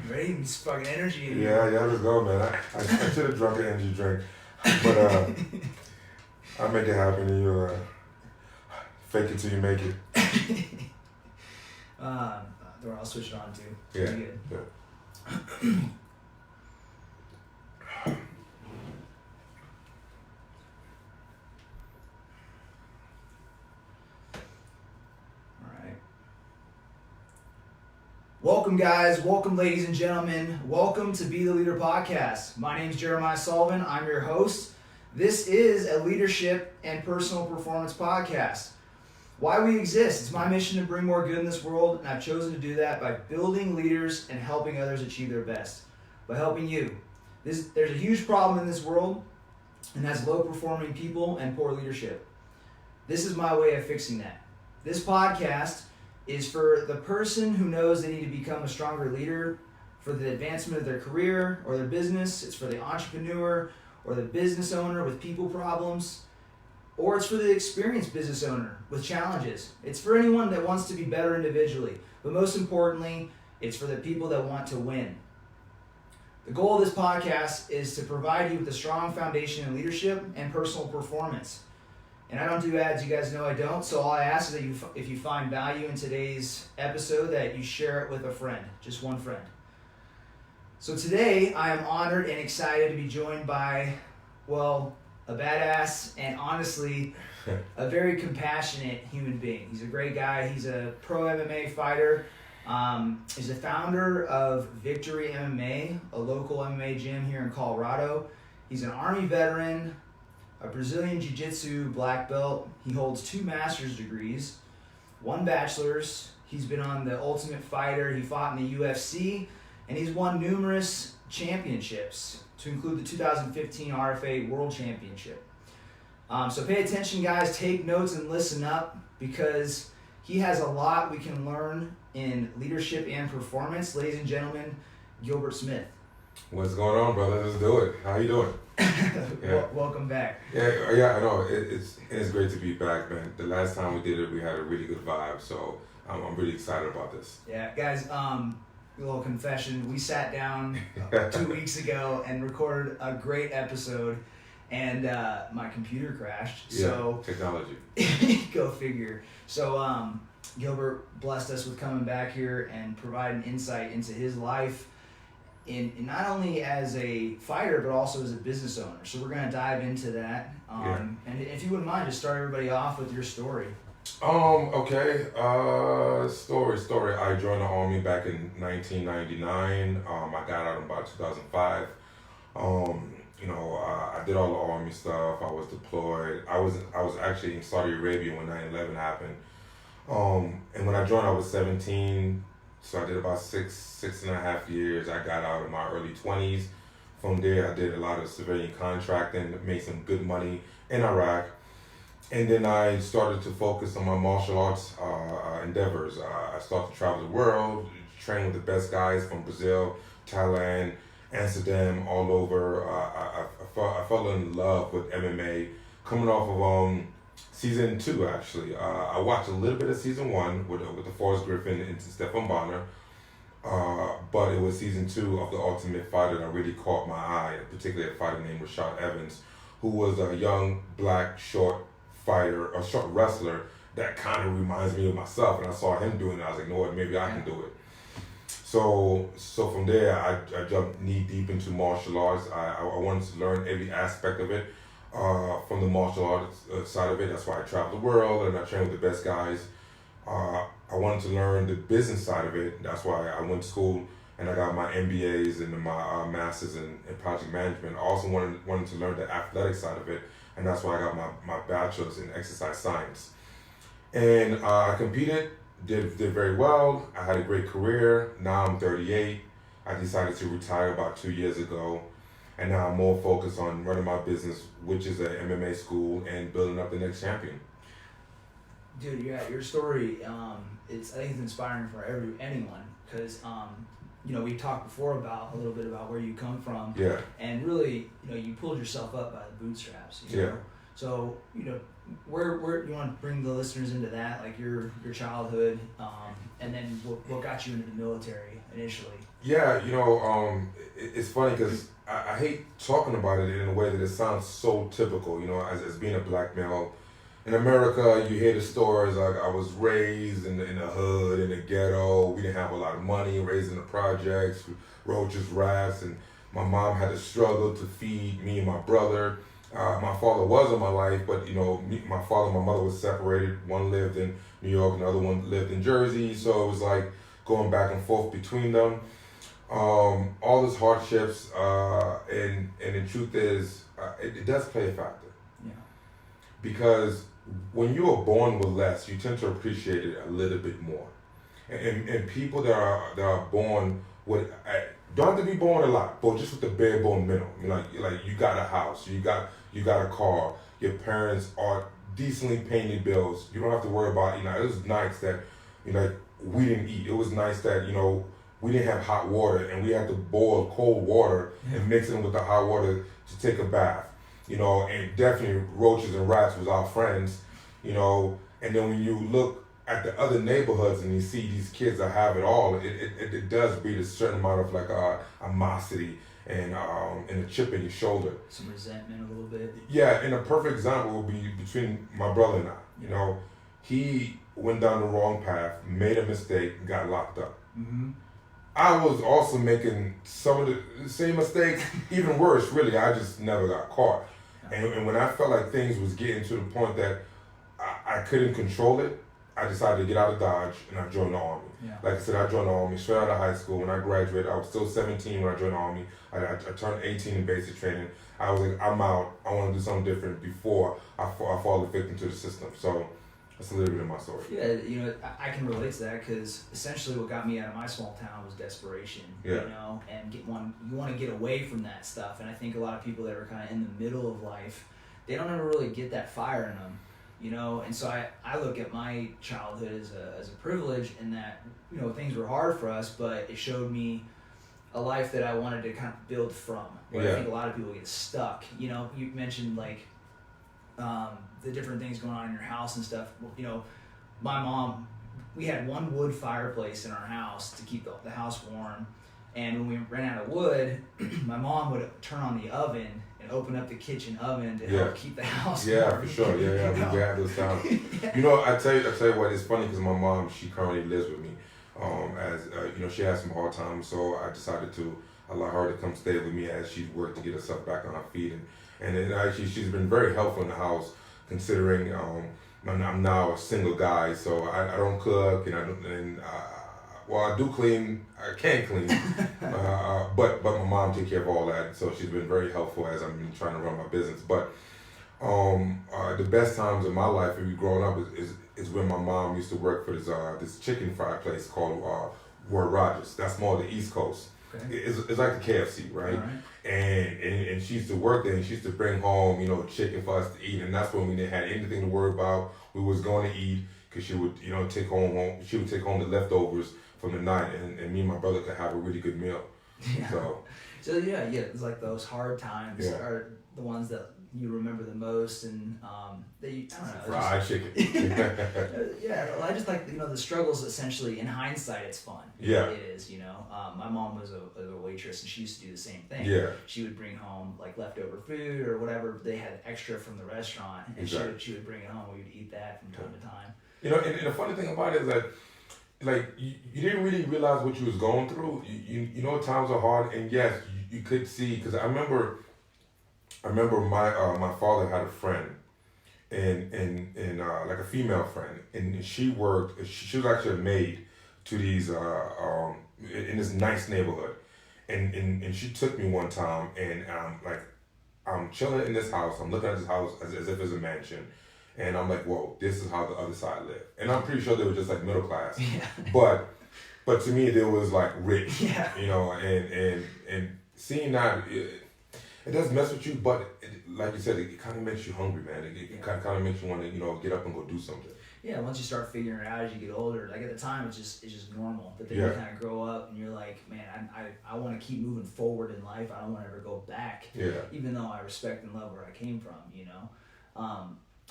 Ready? This fucking energy in Yeah, let's go, man. I should have drunk an energy drink, but I'll make it happen and you fake it till you make it. I'll switch it on too. Yeah. Good. Welcome, guys. Welcome, ladies and gentlemen. Welcome to Be the Leader podcast. My name is Jeremiah Sullivan. I'm your host. This is a leadership and personal performance podcast. Why we exist. It's my mission to bring more good in this world, and I've chosen to do that by building leaders and helping others achieve their best. By helping you. There's a huge problem in this world, and that's low-performing people and poor leadership. This is my way of fixing that. This podcast is for the person who knows they need to become a stronger leader for the advancement of their career or their business. It's for the entrepreneur or the business owner with people problems, or it's for the experienced business owner with challenges. It's for anyone that wants to be better individually, but most importantly, it's for the people that want to win. The goal of this podcast is to provide you with a strong foundation in leadership and personal performance. And I don't do ads, you guys know I don't, so all I ask is that if you find value in today's episode, that you share it with a friend, just one friend. So today, I am honored and excited to be joined by, well, a badass and honestly, a very compassionate human being. He's a great guy. He's a pro MMA fighter. He's the founder of Victory MMA, a local MMA gym here in Colorado. He's an Army veteran, a Brazilian Jiu-Jitsu black belt. He holds 2 master's degrees, 1 bachelor's. He's been on The Ultimate Fighter. He fought in the UFC, and he's won numerous championships, to include the 2015 RFA World Championship. So pay attention, guys. Take notes and listen up, because he has a lot we can learn in leadership and performance. Ladies and gentlemen, Gilbert Smith. What's going on, brother? Let's do it. How you doing? Yeah. Welcome back. Yeah, I know. It's great to be back, man. The last time we did it, we had a really good vibe, so I'm really excited about this. Yeah, guys, a little confession. We sat down 2 weeks ago and recorded a great episode, and my computer crashed. So technology. Go figure. So Gilbert blessed us with coming back here and providing insight into his life, in not only as a fighter, but also as a business owner. So we're going to dive into that. And if you wouldn't mind, just start everybody off with your story. Okay. Story. I joined the Army back in 1999. I got out in about 2005. I did all the Army stuff. I was deployed. I was actually in Saudi Arabia when 9/11 happened. And when I joined, I was 17. So I did about six and a half years. I got out in my early 20s. From there, I did a lot of civilian contracting, made some good money in Iraq. And then I started to focus on my martial arts endeavors. I started to travel the world, train with the best guys from Brazil, Thailand, Amsterdam, all over. I fell in love with MMA coming off of season 2, actually. I watched a little bit of season 1 with the Forrest Griffin and Stephan Bonner, but it was season 2 of The Ultimate Fighter that really caught my eye, particularly a fighter named Rashad Evans, who was a young black short fighter, a short wrestler that kind of reminds me of myself, and I saw him doing it. I was like, you know what, maybe I can do it. So from there, I jumped knee deep into martial arts. I wanted to learn every aspect of it. From the martial arts side of it, that's why I traveled the world and I trained with the best guys. I wanted to learn the business side of it. That's why I went to school and I got my MBAs and my masters in project management. I also wanted to learn the athletic side of it, and that's why I got my bachelor's in exercise science. And I competed, did very well. I had a great career. Now I'm 38. I decided to retire about 2 years ago. And now I'm more focused on running my business, which is an MMA school, and building up the next champion. Dude, yeah, your story, I think it's inspiring for anyone, because we talked before a little bit about where you come from. Yeah. And really, you pulled yourself up by the bootstraps. You know? So, where you want to bring the listeners into that, like your childhood, and then what got you into the military initially? Yeah, it's funny because I hate talking about it in a way that it sounds so typical, as being a black male. In America, you hear the stories like I was raised in the hood, in the ghetto. We didn't have a lot of money, raised in the projects, roaches, rats, and my mom had to struggle to feed me and my brother. My father was in my life, but my father and my mother was separated. One lived in New York, and the other one lived in Jersey. So it was like going back and forth between them. All those hardships, and the truth is, it does play a factor. Yeah. Because when you are born with less, you tend to appreciate it a little bit more. And people that are born with, don't have to be born with a lot, but just with the bare bone minimum. Like you got a house, you got a car, your parents are decently paying your bills. You don't have to worry about, it was nice that, we didn't eat. It was nice that, we didn't have hot water and we had to boil cold water and mix it with the hot water to take a bath. And definitely roaches and rats was our friends, and then when you look at the other neighborhoods and you see these kids that have it all, it does breed a certain amount of like animosity and a chip in your shoulder. Some resentment a little bit. Yeah, and a perfect example would be between my brother and I. He went down the wrong path, made a mistake, and got locked up. Mm-hmm. I was also making some of the same mistakes, even worse, really. I just never got caught. And when I felt like things was getting to the point that I couldn't control it, I decided to get out of Dodge and I joined the Army. Yeah. Like I said, I joined the Army straight out of high school. When I graduated, I was still 17 when I joined the Army. I turned 18 in basic training. I was like, I'm out. I want to do something different before I fall victim to the system. So that's a little bit of my story. Yeah, I can relate to that because essentially what got me out of my small town was desperation. Yeah. And you want to get away from that stuff. And I think a lot of people that are kind of in the middle of life, they don't ever really get that fire in them. And so I look at my childhood as a privilege in that, things were hard for us, but it showed me a life that I wanted to kind of build from. Where I think a lot of people get stuck. You mentioned like the different things going on in your house and stuff. My mom, we had one wood fireplace in our house to keep the house warm. And when we ran out of wood, my mom would turn on the oven and open up the kitchen oven to help keep the house warm. Yeah, for sure. Yeah. We had those times. I tell you what, it's funny because my mom, she currently lives with me. She has some hard times, so I decided to allow her to come stay with me as she's worked to get herself back on her feet. And then actually, she's been very helpful in the house, considering I'm now a single guy, so I don't cook and I do clean. I can clean, but my mom takes care of all that, so she's been very helpful as I've been trying to run my business. But the best times in my life, if you growing up, is when my mom used to work for this chicken fry place called Ward Rogers. That's more the East Coast. Okay. It's like the KFC, right? And she used to work there, and she used to bring home chicken for us to eat, and that's when we didn't have anything to worry about. We was going to eat because she would take home the leftovers from the night, and me and my brother could have a really good meal. Yeah. So it's like those hard times are the ones that you remember the most, and that I don't know. Fried chicken. I just like the struggles. Essentially, in hindsight, it's fun. Yeah, it is. My mom was a waitress, and she used to do the same thing. Yeah, she would bring home like leftover food or whatever they had extra from the restaurant, and she would bring it home. We would eat that from time to time. And the funny thing about it is that, like, you didn't really realize what you was going through. Times are hard, and yes, you could see, because I remember my father had a friend, and like a female friend, and she worked. She was actually a maid to these in this nice neighborhood, and she took me one time, and I'm chilling in this house. I'm looking at this house as if it's a mansion. And I'm like, whoa, this is how the other side lived. And I'm pretty sure they were just like middle class. Yeah. But to me, they was like rich. Yeah. And seeing that, it does mess with you, but like you said, it kind of makes you hungry, man. It kind of makes you want to, get up and go do something. Yeah, once you start figuring it out as you get older, like at the time it's just normal. But then you kind of grow up and you're like, man, I want to keep moving forward in life. I don't want to ever go back. Yeah. Even though I respect and love where I came from,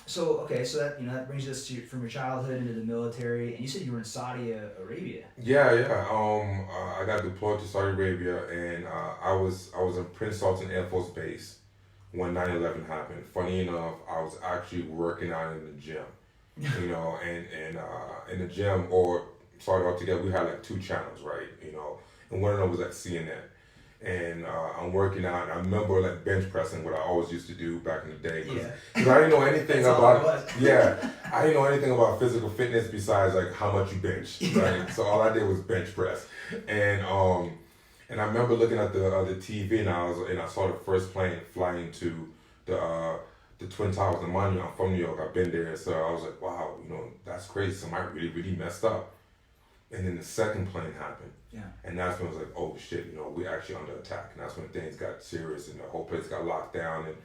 So that that brings us to from your childhood into the military, and you said you were in Saudi Arabia. Yeah. I got deployed to Saudi Arabia, and I was in Prince Sultan Air Force Base when 9/11 happened. Funny enough, I was actually working out in the gym, and in the gym, or sorry, altogether, we had like 2 channels, right? And one of them was at CNN. And I'm working out, and I remember like bench pressing, what I always used to do back in the day. Because I didn't know anything about I didn't know anything about physical fitness besides like how much you bench, right? So all I did was bench press, and I remember looking at the TV, and I saw the first plane flying to the Twin Towers, the monument. I'm from New York, I've been there, so I was like, wow, that's crazy. Somebody really messed up. And then the second plane happened. Yeah. And that's when I was like, oh shit, we're actually under attack. And that's when things got serious and the whole place got locked down, and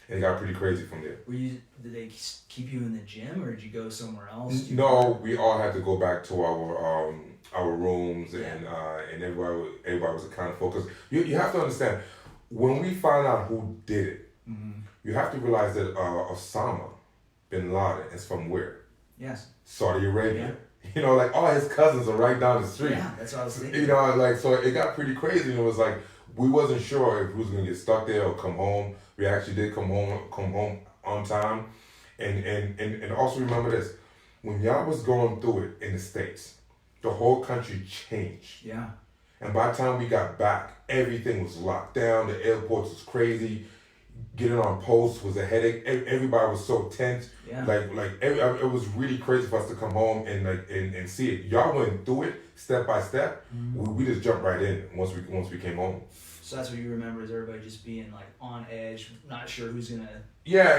it got pretty crazy from there. Did they keep you in the gym, or did you go somewhere else? No, we all had to go back to our rooms, and everybody was accounted for. Because you have to understand, when we found out who did it, you have to realize that Osama bin Laden is from where? Yes. Saudi Arabia. Yeah. Like all his cousins are right down the street. Yeah, that's what I was thinking. So it got pretty crazy, and it was like we wasn't sure if we was gonna get stuck there or come home. We actually did come home on time, and also remember this: when y'all was going through it in the States, the whole country changed. Yeah. And by the time we got back, everything was locked down. The airports was crazy. Getting on post was a headache. Everybody was so tense. Yeah. It was really crazy for us to come home and see it. Y'all went through it step by step. We just jumped right in once we came home. So that's what you remember, is everybody just being like on edge, not sure who's gonna. Yeah,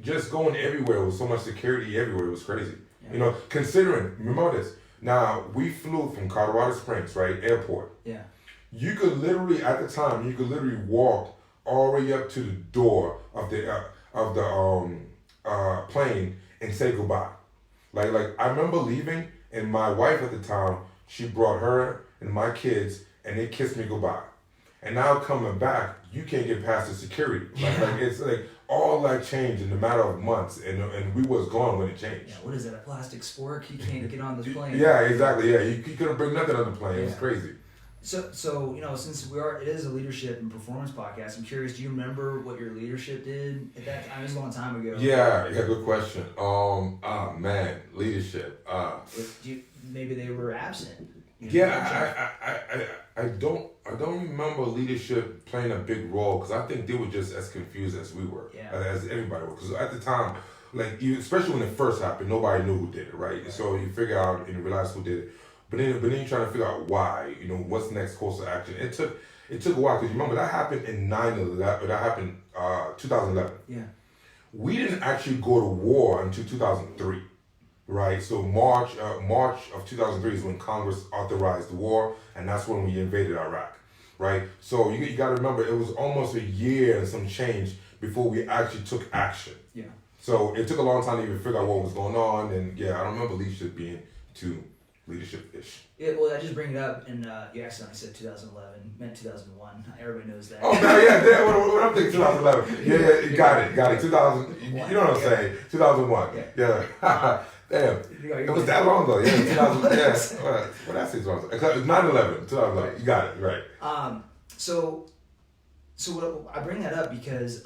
just going everywhere with so much security everywhere, it was crazy. Yeah. Considering, remember this. Now we flew from Colorado Springs, right, airport. Yeah. You could literally walk all the way up to the door of the plane and say goodbye. Like I remember leaving, and my wife at the time, she brought her and my kids, and they kissed me goodbye. And now coming back, you can't get past the security. It's like all that changed in a matter of months, and we was gone when it changed. Yeah, what is that, a plastic spork? You can't get on this plane. Yeah, exactly. Yeah, you couldn't bring nothing on the plane. It was crazy. So since it is a leadership and performance podcast, I'm curious, do you remember what your leadership did at that time? It was a long time ago. Yeah, good question. Leadership. Maybe they were absent. I don't remember leadership playing a big role, because I think they were just as confused as we were, as everybody was. Because at the time, especially when it first happened, nobody knew who did it, right? So you figure out and realize who did it. But then you're trying to figure out why, what's the next course of action. It took a while, because remember, that happened in 9/11, that happened 2011. Yeah. We didn't actually go to war until 2003, right? So March of 2003 is when Congress authorized the war, and that's when we invaded Iraq, right? So you got to remember, it was almost a year and some change before we actually took action. Yeah. So it took a long time to even figure out what was going on, and I don't remember leadership being too leadership-ish. Yeah, well, I just bring it up, and you accidentally said 2011, meant 2001. Everybody knows that. Oh, man, yeah, what I'm thinking 2011. Yeah, you got it. 2000, you know what I'm saying? 2001. Yeah. Damn, it was that long ago. Yeah, 2000. Yeah, what I say 2000? 9/11, 2011. You got it right. So what, I bring that up because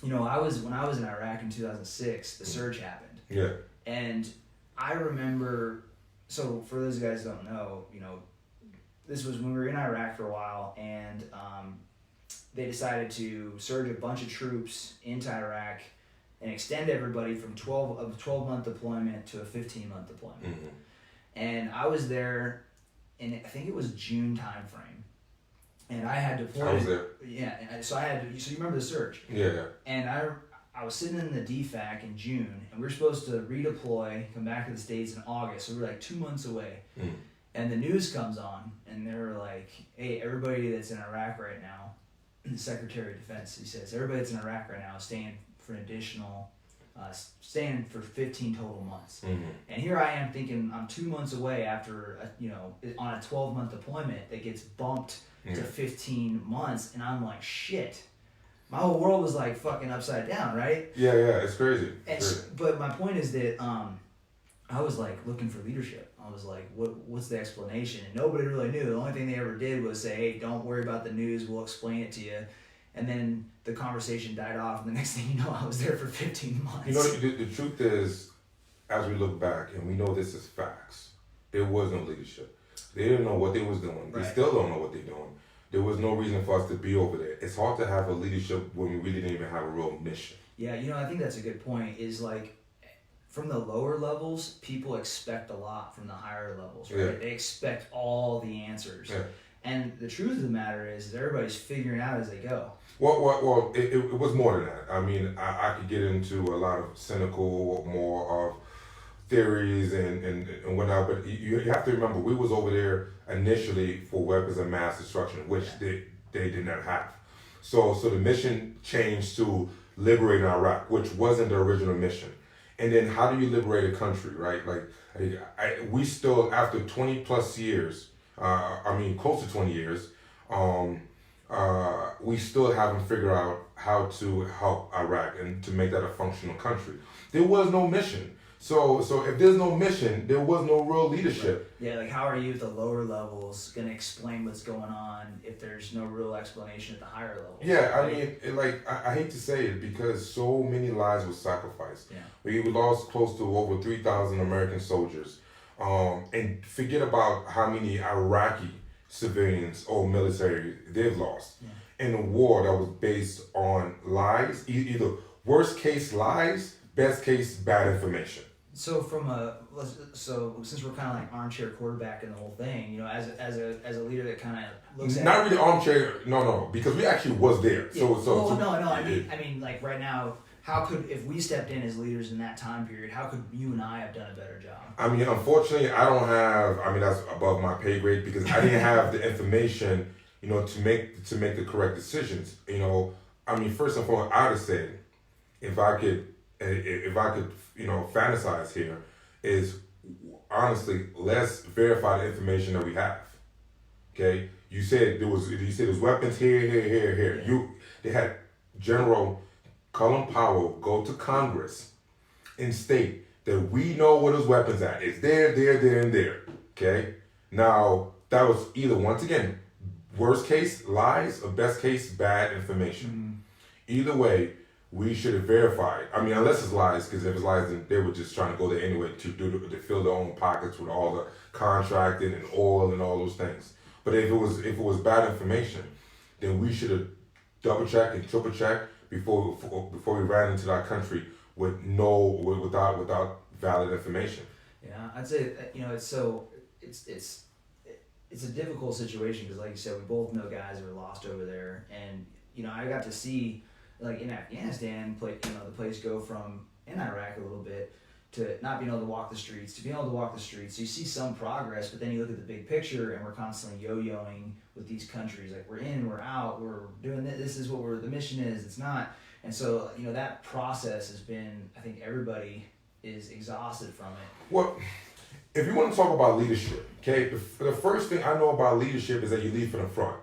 when I was in Iraq in 2006, the surge happened. Yeah. And I remember. So for those guys who don't know, this was when we were in Iraq for a while, and they decided to surge a bunch of troops into Iraq and extend everybody from 12-month deployment to a 15-month deployment. Mm-hmm. And I was there in, I think it was June timeframe, and I had deployed. I was there. Yeah, so you remember the surge? Yeah. And I was sitting in the DFAC in June, and we were supposed to redeploy, come back to the States in August, so we were like 2 months away. Mm. And the news comes on, and they were like, hey, everybody that's in Iraq right now, the Secretary of Defense, he says, everybody that's in Iraq right now is staying for an additional, staying for 15 total months. Mm-hmm. And here I am thinking I'm 2 months away after, on a 12-month deployment that gets bumped to 15 months, and I'm like, shit. my whole world was like fucking upside down, right? Yeah, it's crazy. But my point is that I was like looking for leadership. I was like, what's the explanation? And nobody really knew. The only thing they ever did was say, hey, don't worry about the news. We'll explain it to you. And then the conversation died off. And the next thing you know, I was there for 15 months. You know, the truth is, as we look back, and we know this is facts, there was no leadership. They didn't know what they was doing. They still don't know what they're doing. There was no reason for us to be over there. It's hard to have a leadership when we really didn't even have a real mission. Yeah, you know, I think that's a good point, is like, from the lower levels, people expect a lot from the higher levels, right? Yeah. They expect all the answers. Yeah. And the truth of the matter is everybody's figuring out as they go. Well, it was more than that. I mean, I could get into a lot of cynical, more of theories and whatnot, but you have to remember, we was over there initially for weapons of mass destruction, which they did not have. So the mission changed to liberating Iraq, which wasn't the original mission. And then how do you liberate a country, right? Like, we still, after 20 plus years, close to 20 years, we still haven't figured out how to help Iraq and to make that a functional country. There was no mission. So if there's no mission, there was no real leadership. Yeah, like how are you at the lower levels going to explain what's going on if there's no real explanation at the higher levels? Yeah, right? I mean, I hate to say it because so many lives were sacrificed. Yeah. We lost close to over 3,000 American soldiers. And forget about how many Iraqi civilians or military they've lost. Yeah. In a war that was based on lies, either worst case lies, best case bad information. So since we're kind of like armchair quarterback in the whole thing, you know, as a leader that kind of looks at not really armchair, no, because we actually was there. Yeah. I mean, like right now, how could, if we stepped in as leaders in that time period, how could you and I have done a better job? I mean, unfortunately, that's above my pay grade because I didn't have the information, you know, to make the correct decisions. You know, I mean, first and foremost, I'd have said, if I could, you know, fantasize here, is honestly, let's verify the information that we have. Okay, you said there was weapons here. Yeah. They had General Colin Powell go to Congress and state that we know where those weapons at. It's there, and there. Okay, now that was either, once again, worst case lies or best case bad information. Mm-hmm. Either way, we should have verified. I mean, unless it's lies, because if it's lies, then they were just trying to go there anyway to fill their own pockets with all the contracting and oil and all those things. But if it was bad information, then we should have double checked and triple checked before we ran into that country without valid information. Yeah, I'd say it's a difficult situation because, like you said, we both know guys who are lost over there, and you know I got to see. Like in Afghanistan, the place go from, in Iraq a little bit, to not being able to walk the streets, to being able to walk the streets. So you see some progress, but then you look at the big picture and we're constantly yo-yoing with these countries. Like we're in, we're out, we're doing this is what the mission is, it's not. And so, you know, that process has been, I think everybody is exhausted from it. Well, if you want to talk about leadership, okay, the first thing I know about leadership is that you lead from the front.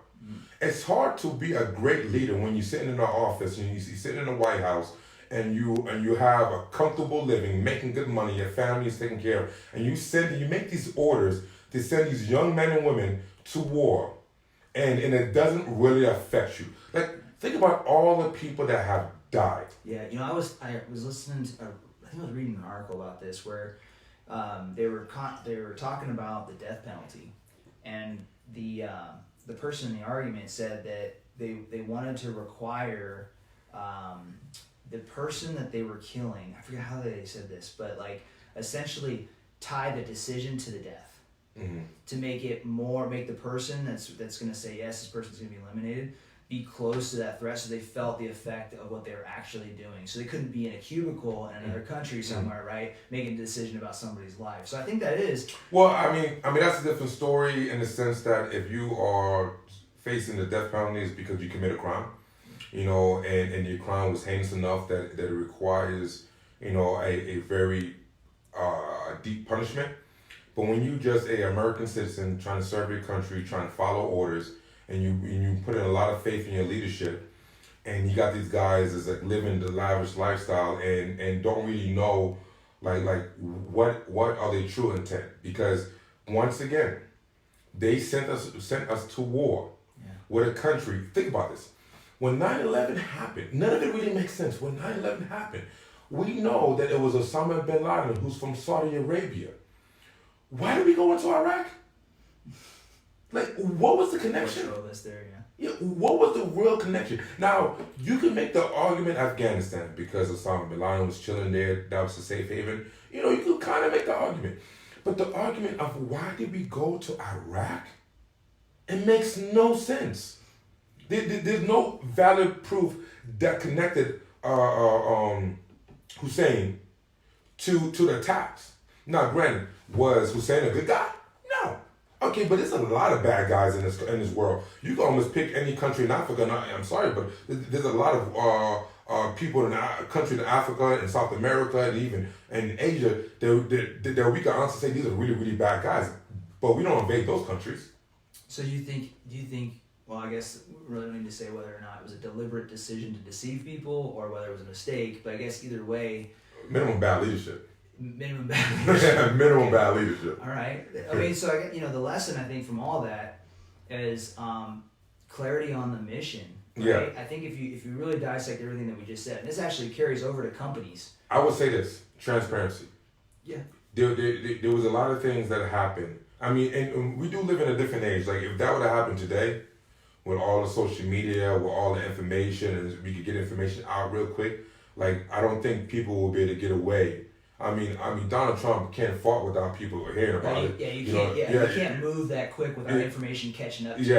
It's hard to be a great leader when you're sitting in the office and you're sitting in the White House and you have a comfortable living, making good money, your family is taken care of, and you make these orders to send these young men and women to war, and it doesn't really affect you. Like, think about all the people that have died. Yeah, you know, I was listening to, I think I was reading an article about this where they were talking about the death penalty, and the person in the argument said that they wanted to require the person that they were killing, I forget how they said this, but like essentially tie the decision to the death. Mm-hmm. To make the person that's going to say yes, this person's going to be eliminated, be close to that threat, so they felt the effect of what they were actually doing. So they couldn't be in a cubicle in another country somewhere, right, making a decision about somebody's life. So I think that is... Well, I mean that's a different story in the sense that if you are facing the death penalty, it's because you commit a crime, you know, and your crime was heinous enough that it requires, you know, a very deep punishment. But when you just an American citizen trying to serve your country, trying to follow orders, and you put in a lot of faith in your leadership, and you got these guys that's like living the lavish lifestyle and don't really know like what are their true intent, because once again they sent us to war with a country. Think about this. When 9/11 happened, none of it really makes sense. When 9/11 happened, we know that it was Osama bin Laden, who's from Saudi Arabia. Why did we go into Iraq? Like, what was the connection? Yeah, what was the real connection? Now, you can make the argument Afghanistan because Osama bin Laden was chilling there, that was a safe haven. You know, you could kind of make the argument. But the argument of why did we go to Iraq? It makes no sense. There's no valid proof that connected Hussein to the attacks. Now, granted, was Hussein a good guy? No. Okay, but there's a lot of bad guys in this world. You can almost pick any country in Africa. And I'm sorry, but there's a lot of people in countries in Africa and South America and even in Asia that we can honestly say these are really, really bad guys. But we don't invade those countries. So do you think, well, I guess we really don't need to say whether or not it was a deliberate decision to deceive people or whether it was a mistake, but I guess either way. Minimum bad leadership. Minimum bad leadership. Minimum bad leadership. All right. I mean, so the lesson I think from all that is clarity on the mission. Right? Yeah. I think if you really dissect everything that we just said, and this actually carries over to companies. I would say this: transparency. Yeah. There was a lot of things that happened. I mean, and we do live in a different age. Like, if that would have happened today, with all the social media, with all the information, and we could get information out real quick, like, I don't think people will be able to get away. I mean, Donald Trump can't fault without people hearing about it. Yeah, you can't move that quick without information catching up to you.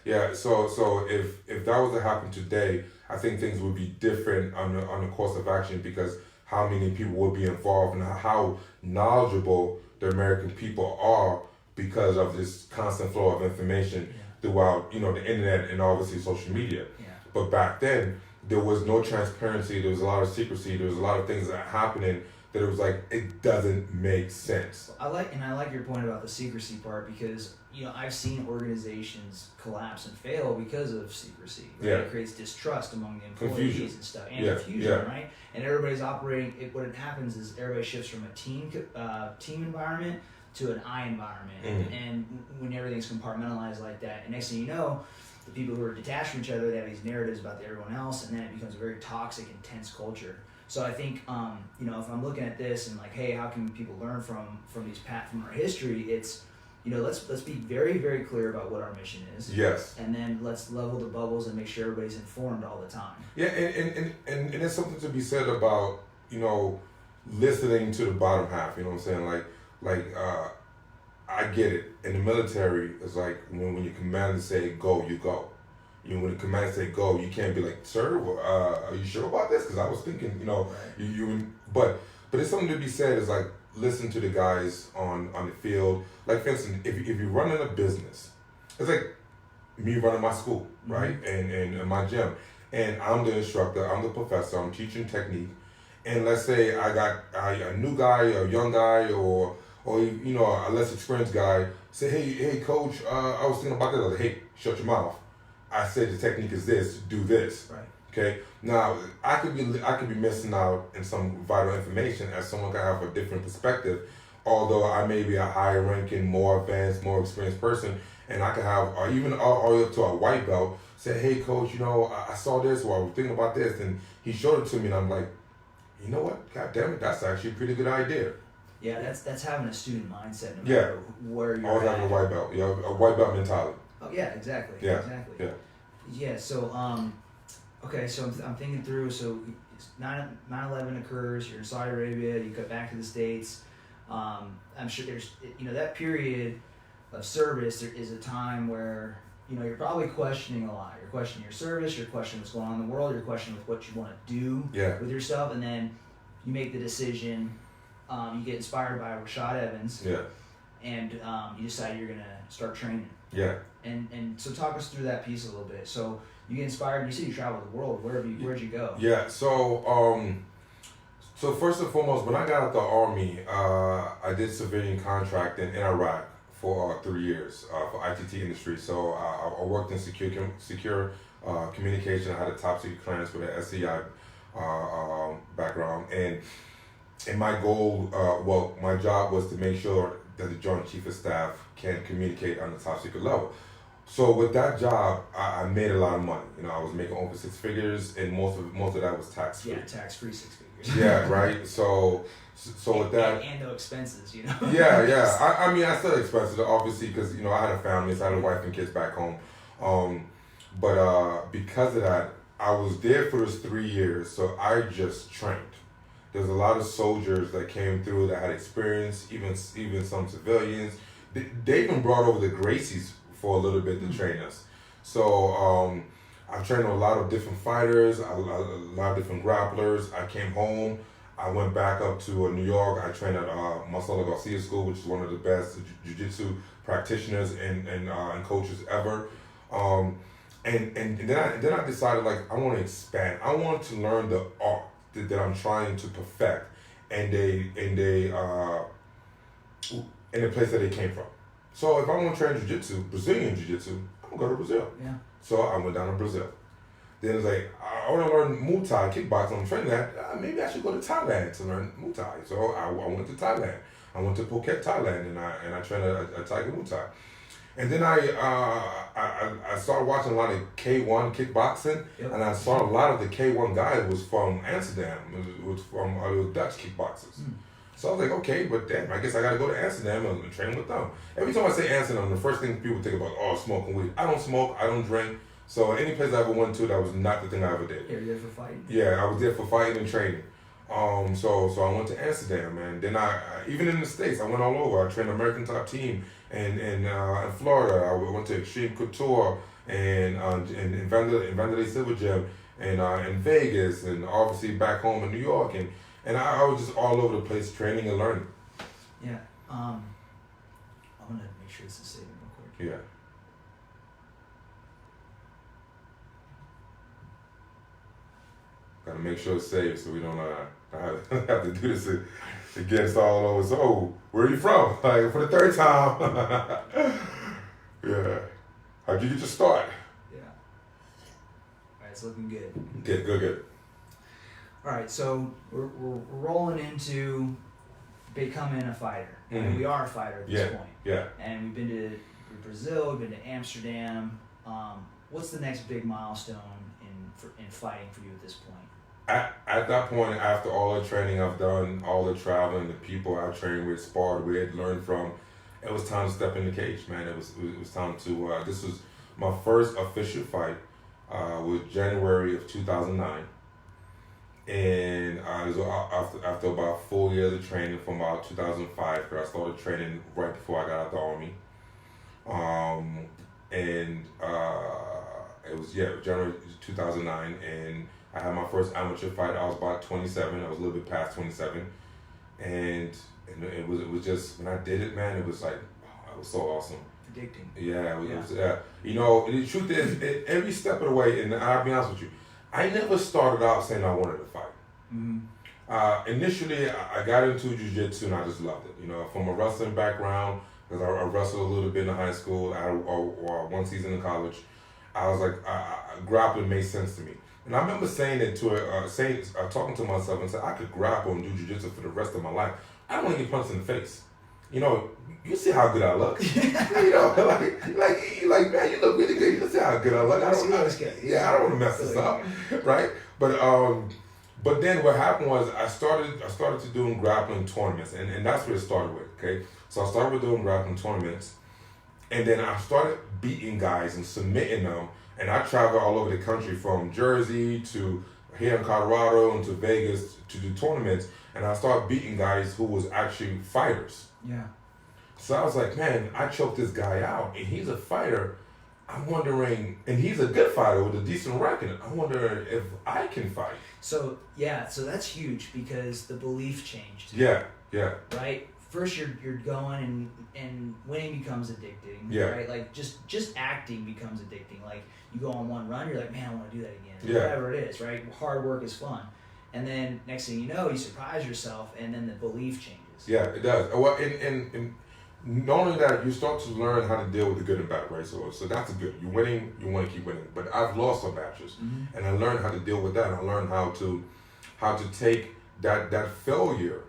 Yeah. So if that was to happen today, I think things would be different on the course of action, because how many people would be involved and how knowledgeable the American people are because of this constant flow of information throughout, the internet and obviously social media. Yeah. But back then, there was no transparency. There was a lot of secrecy. There was a lot of things that were happening that it was like, it doesn't make sense. I like your point about the secrecy part, because I've seen organizations collapse and fail because of secrecy. Right? Yeah. It creates distrust among the employees Confusion. and stuff, and confusion, Yeah. right? And everybody's operating. What happens is everybody shifts from a team environment to an I environment, and when everything's compartmentalized like that, and next thing you know, the people who are detached from each other, they have these narratives about everyone else, and then it becomes a very toxic, intense culture. So I think, if I'm looking at this and like, hey, how can people learn from our history? It's, let's be very, very clear about what our mission is. Yes. And then let's level the bubbles and make sure everybody's informed all the time. Yeah, and there's something to be said about, listening to the bottom half. You know what I'm saying? I get it. In the military, it's like when your commander say go, you go. When the commander say go, you can't be like, sir, are you sure about this? Because I was thinking, Right. But there's something to be said is like, listen to the guys on the field. Like, for instance, if you're running a business, it's like me running my school, right? And my gym. And I'm the instructor, I'm the professor, I'm teaching technique. And let's say I got a new guy, a young guy, or a less experienced guy, say, hey, coach, I was thinking about this. I was like, hey, shut your mouth. I said the technique is this, do this. Right. Okay. Now I could be missing out in some vital information, as someone can have a different perspective. Although I may be a higher ranking, more advanced, more experienced person, and I can have, or even all the way up to a white belt, say, hey coach, I saw this, or I was thinking about this, and he showed it to me, and I'm like, you know what? God damn it, that's actually a pretty good idea. Yeah, that's having a student mindset, no matter where you're always having a white belt, a white belt mentality. Oh yeah, exactly. Yeah. Exactly. Yeah. Yeah. So okay. So I'm thinking through. So 9/11 occurs. You're in Saudi Arabia. You go back to the States. I'm sure there's that period of service. There is a time where you're probably questioning a lot. You're questioning your service. You're questioning what's going on in the world. You're questioning with what you want to do with yourself, and then you make the decision. You get inspired by Rashad Evans. Yeah. And you decide you're gonna start training. Yeah. And so talk us through that piece a little bit. So you get inspired. You said you traveled the world. Where'd you go? Yeah. So first and foremost, when I got out the Army, I did civilian contracting in Iraq for 3 years for ITT industry. So I worked in secure communication. I had a top secret clearance with an SCI background, and my goal, my job was to make sure that the Joint Chief of Staff can communicate on the top secret level. So with that job, I made a lot of money. I was making over six figures, and most of that was tax free. Yeah, tax free 6 figures. Yeah, right. So with that, and no expenses, Yeah. I mean, I still had expenses, obviously, because I had a family, so I had a wife and kids back home. But because of that, I was there for those 3 years, so I just trained. There's a lot of soldiers that came through that had experience, even some civilians. They even brought over the Gracies for a little bit to train us. So I've trained a lot of different fighters, a lot of different grapplers. I came home. I went back up to New York. I trained at Marcelo Garcia School, which is one of the best jiu-jitsu practitioners and coaches ever. And then I decided, like, I want to expand. I want to learn the art that I'm trying to perfect, and in the place that they came from. So if I want to train jiu-jitsu, Brazilian jiu-jitsu, I'm gonna go to Brazil. Yeah. So I went down to Brazil. Then it's like, I want to learn Muay Thai, kickboxing. I'm training that. Maybe I should go to Thailand to learn Muay Thai. So I went to Thailand. I went to Phuket, Thailand, and I trained a Tiger Muay Thai. And then I started watching a lot of K1 kickboxing, Yep. and I saw a lot of the K1 guys was from Amsterdam. It was from Dutch kickboxers. So I was like, okay, but damn, I guess I got to go to Amsterdam and train with them. Every time I say Amsterdam, the first thing people think about, smoking weed. I don't smoke, I don't drink. So any place I ever went to, that was not the thing I ever did. You're there for fighting. Yeah, I was there for fighting and training. So I went to Amsterdam, and then I even in the States, I went all over. I trained American Top Team in Florida. I went to Extreme Couture and Vanderlei Silver Gym in Vegas, and obviously back home in New York, and I was just all over the place training and learning. Yeah. I'm gonna make sure this is saving real quick. Yeah. Gotta make sure it's safe so we don't have to do this against all over. So, where are you from? Like, for the third time. Yeah. How'd you get your start? Yeah. All right, it's looking good. Good. All right, so we're rolling into becoming a fighter. I mean, we are a fighter at this point. Yeah. And we've been to Brazil, we've been to Amsterdam. What's the next big milestone in fighting for you at this point? At that point, after all the training I've done, all the traveling, the people I trained with, sparred with, learned from, it was time to step in the cage, man. It was time to. This was my first official fight. Was January of 2009, and it was after about 4 years of training from about 2005. Because I started training right before I got out of the army, and it was January 2009, and I had my first amateur fight. I was about 27. I was a little bit past 27, and it was just, when I did it, man, it was like, it was so awesome. Addicting. Yeah, it was. The truth is, every step of the way, and I'll be honest with you, I never started out saying I wanted to fight. Mm-hmm. Initially, I got into jiu-jitsu and I just loved it. From a wrestling background, because I wrestled a little bit in high school, I had one season in college. I was like, grappling made sense to me. And I remember saying it talking to myself and said, I could grapple and do jiu-jitsu for the rest of my life. I don't want to get punched in the face. You see how good I look. like man, you look really good. You see how good I look. I don't want to mess this up, right? But then what happened was I started to doing grappling tournaments, and that's what it started with. Okay, so I started with doing grappling tournaments, and then I started beating guys and submitting them. And I traveled all over the country, from Jersey to here in Colorado and to Vegas, to do tournaments. And I started beating guys who was actually fighters. Yeah. So I was like, man, I choked this guy out, and he's a fighter. I'm wondering, and he's a good fighter with a decent record. I wonder if I can fight. So that's huge, because the belief changed. Yeah. Right? First you're going and winning becomes addicting. Yeah. Right? Like just acting becomes addicting. Like you go on one run, you're like, man, I want to do that again. Yeah. Whatever it is, right? Hard work is fun. And then next thing you know, you surprise yourself, and then the belief changes. Yeah, it does. Well, and not only that, you start to learn how to deal with the good and bad, right? So that's good. You're winning, you want to keep winning. But I've lost some matches, and I learned how to deal with that. And I learned how to take that failure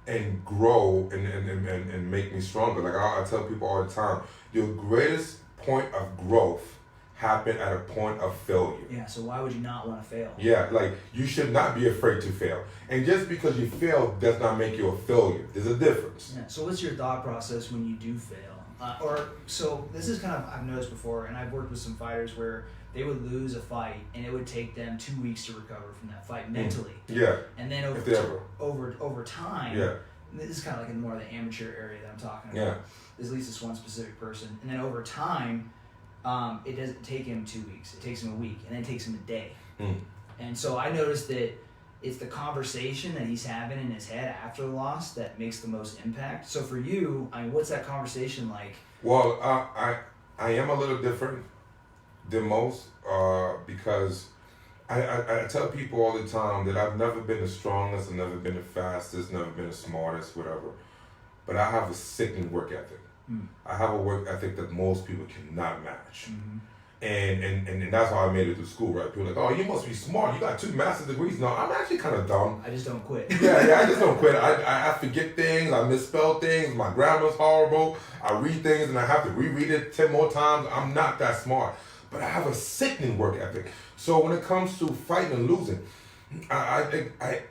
and grow and make me stronger. Like I tell people all the time, your greatest point of growth happened at a point of failure. Yeah, so why would you not want to fail? Yeah, like you should not be afraid to fail. And just because you fail does not make you a failure. There's a difference. Yeah, so what's your thought process when you do fail? So this is kind of, I've noticed before, and I've worked with some fighters where they would lose a fight and it would take them 2 weeks to recover from that fight mentally. Yeah. And then over time, this is kind of like in more of the amateur area that I'm talking about. Yeah. There's at least this one specific person. And then over time, it doesn't take him 2 weeks. It takes him a week, and then it takes him a day. And so I noticed that it's the conversation that he's having in his head after the loss that makes the most impact. So for you, I mean, what's that conversation like? Well, I am a little different than most because I tell people all the time that I've never been the strongest, I've never been the fastest, never been the smartest, whatever. But I have a sickening work ethic. I have a work ethic that most people cannot match. And that's how I made it through school, right? People are like, oh, you must be smart. You got 2 master's degrees. No, I'm actually kind of dumb. I just don't quit. I just don't quit. I forget things. I misspell things. My grammar's horrible. I read things and I have to reread it 10 more times. I'm not that smart. But I have a sickening work ethic. So when it comes to fighting and losing, I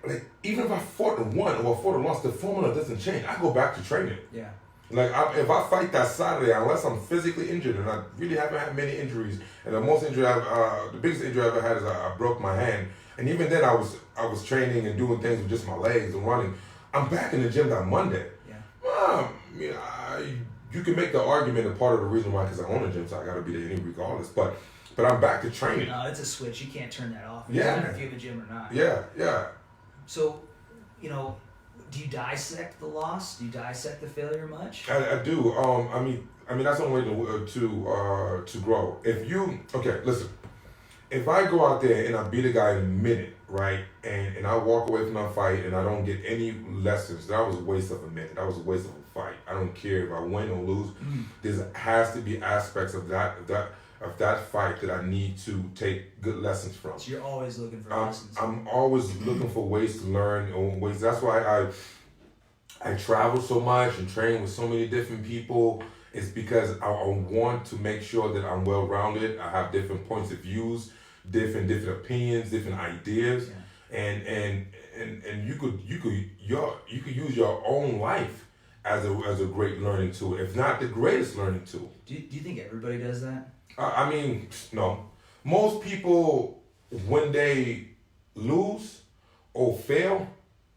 like even if I fought and won or fought and lost, the formula doesn't change. I go back to training. Yeah. Like if I fight that Saturday, unless I'm physically injured, and I really haven't had many injuries, and the biggest injury I ever had is I broke my hand, and even then I was training and doing things with just my legs and running. I'm back in the gym that Monday. Yeah. You can make the argument a part of the reason why, because I own a gym, so I got to be there regardless. But I'm back to training. No, it's a switch. You can't turn that off. Yeah. It doesn't matter if you have a gym or not. Yeah. So, do you dissect the loss? Do you dissect the failure much? I do. I mean that's one way to grow. Listen. If I go out there and I beat a guy in a minute, right, and I walk away from that fight and I don't get any lessons, that was a waste of a minute. That was a waste of a fight. I don't care if I win or lose. There has to be aspects of that fight that I need to take good lessons from. So you're always looking for lessons. I'm always looking for ways to learn. That's why I travel so much and train with so many different people. It's because I want to make sure that I'm well-rounded. I have different points of views, different opinions, different ideas, and you could use your own life as a great learning tool, if not the greatest learning tool. Do you think everybody does that? No. Most people, when they lose or fail,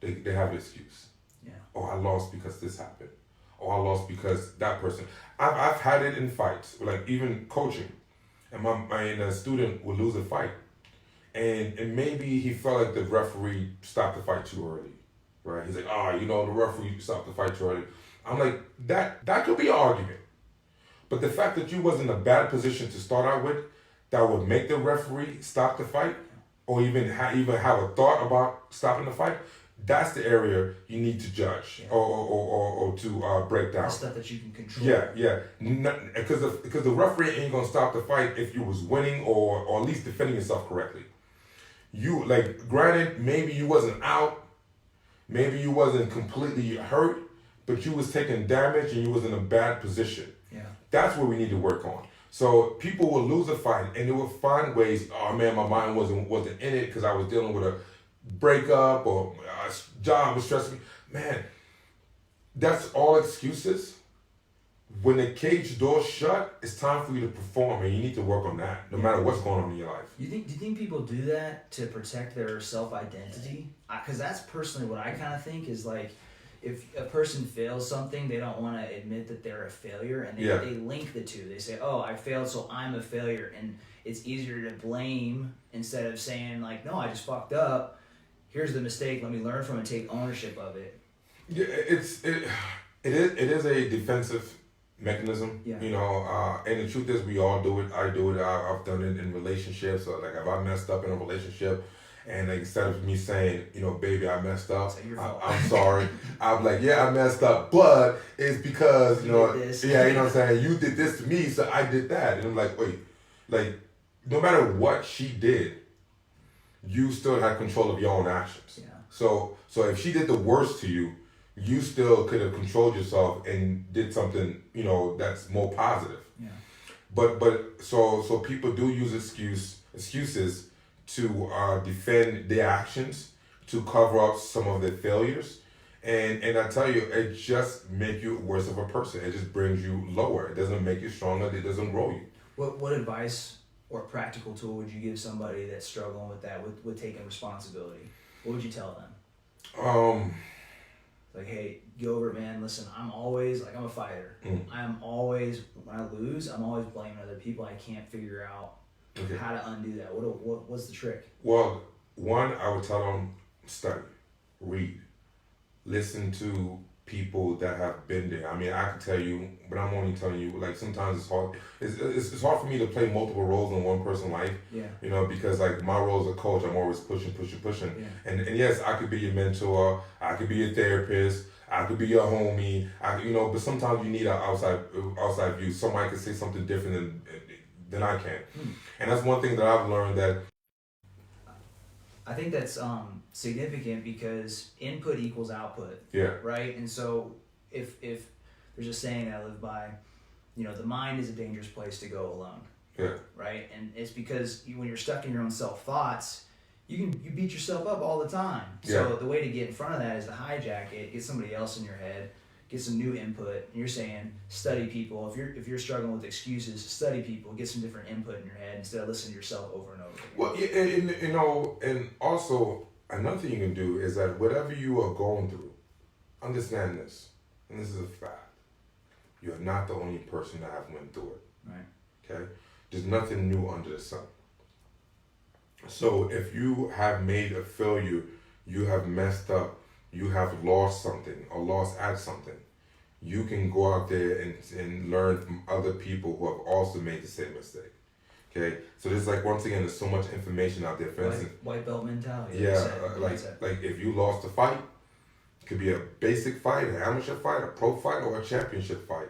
they have an excuse. Yeah. Oh, I lost because this happened. Oh, I lost because that person. I've had it in fights, like even coaching, and my student would lose a fight, and maybe he felt like the referee stopped the fight too early, right? He's like, the referee stopped the fight too early. I'm like, that could be an argument. But the fact that you was in a bad position to start out with, that would make the referee stop the fight, or even have a thought about stopping the fight, that's the area you need to judge or to break down. The stuff that you can control. Yeah. Because the referee ain't gonna stop the fight if you was winning or at least defending yourself correctly. Granted, maybe you wasn't out, maybe you wasn't completely hurt, but you was taking damage and you was in a bad position. Yeah. That's what we need to work on. So people will lose a fight and they will find ways. Oh man, my mind wasn't in it because I was dealing with a breakup or a job was stressing me. Man, that's all excuses. When the cage door's shut, it's time for you to perform, and you need to work on that, no matter what's going on in your life. Do you think people do that to protect their self-identity? Because that's personally what I kind of think is like, if a person fails something, they don't want to admit that they're a failure, and they link the two. They say, oh, I failed, so I'm a failure, and it's easier to blame instead of saying like, no, I just fucked up. Here's the mistake. Let me learn from it and take ownership of it. Yeah, it is a defensive mechanism, Yeah. And the truth is we all do it. I do it. I've done it in relationships. So like if I messed up in a relationship And like, instead of me saying, baby, I messed up, It's your fault. I'm sorry, I'm like, yeah, I messed up, but it's because, You did this. yeah, you know what I'm saying, you did this to me, so I did that. And I'm like, wait, like, no matter what she did, you still had control of your own actions. Yeah. So if she did the worst to you, you still could have controlled yourself and did something, that's more positive. Yeah. But so people do use excuses to defend their actions, to cover up some of their failures. And I tell you, it just makes you worse of a person. It just brings you lower. It doesn't make you stronger. It doesn't grow you. What advice or practical tool would you give somebody that's struggling with that, with taking responsibility? What would you tell them? Like, hey, Gilbert, man, listen, I'm a fighter. I'm always, when I lose, I'm always blaming other people. I can't figure out how to undo that. What's the trick? Well, one, I would tell them, study, read, listen to people that have been there. I mean, I could tell you, but I'm only telling you, like, sometimes it's hard. It's hard for me to play multiple roles in one person's life. Yeah. Because like my role as a coach, I'm always pushing. Yeah. And yes, I could be your mentor, I could be your therapist, I could be your homie, but sometimes you need an outside view. Somebody can say something different than I can. And that's one thing that I've learned, that I think that's significant, because input equals output. Yeah. Right? And so if there's a saying that I live by, the mind is a dangerous place to go alone. Yeah. Right? And it's because when you're stuck in your own self-thoughts, you beat yourself up all the time. So the way to get in front of that is to hijack it, get somebody else in your head, get some new input. And you're saying, study people. If you're struggling with excuses, study people, get some different input in your head instead of listening to yourself over and over again. Well, and also another thing you can do is that whatever you are going through, understand this, and this is a fact. You're not the only person that have went through it. Right. Okay? There's nothing new under the sun. So if you have made a failure, you have messed up, you have lost something or lost at something, you can go out there and learn from other people who have also made the same mistake. Okay? So there's once again, there's so much information out there. For instance, white belt mentality. Yeah, like if you lost a fight, it could be a basic fight, an amateur fight, a pro fight, or a championship fight.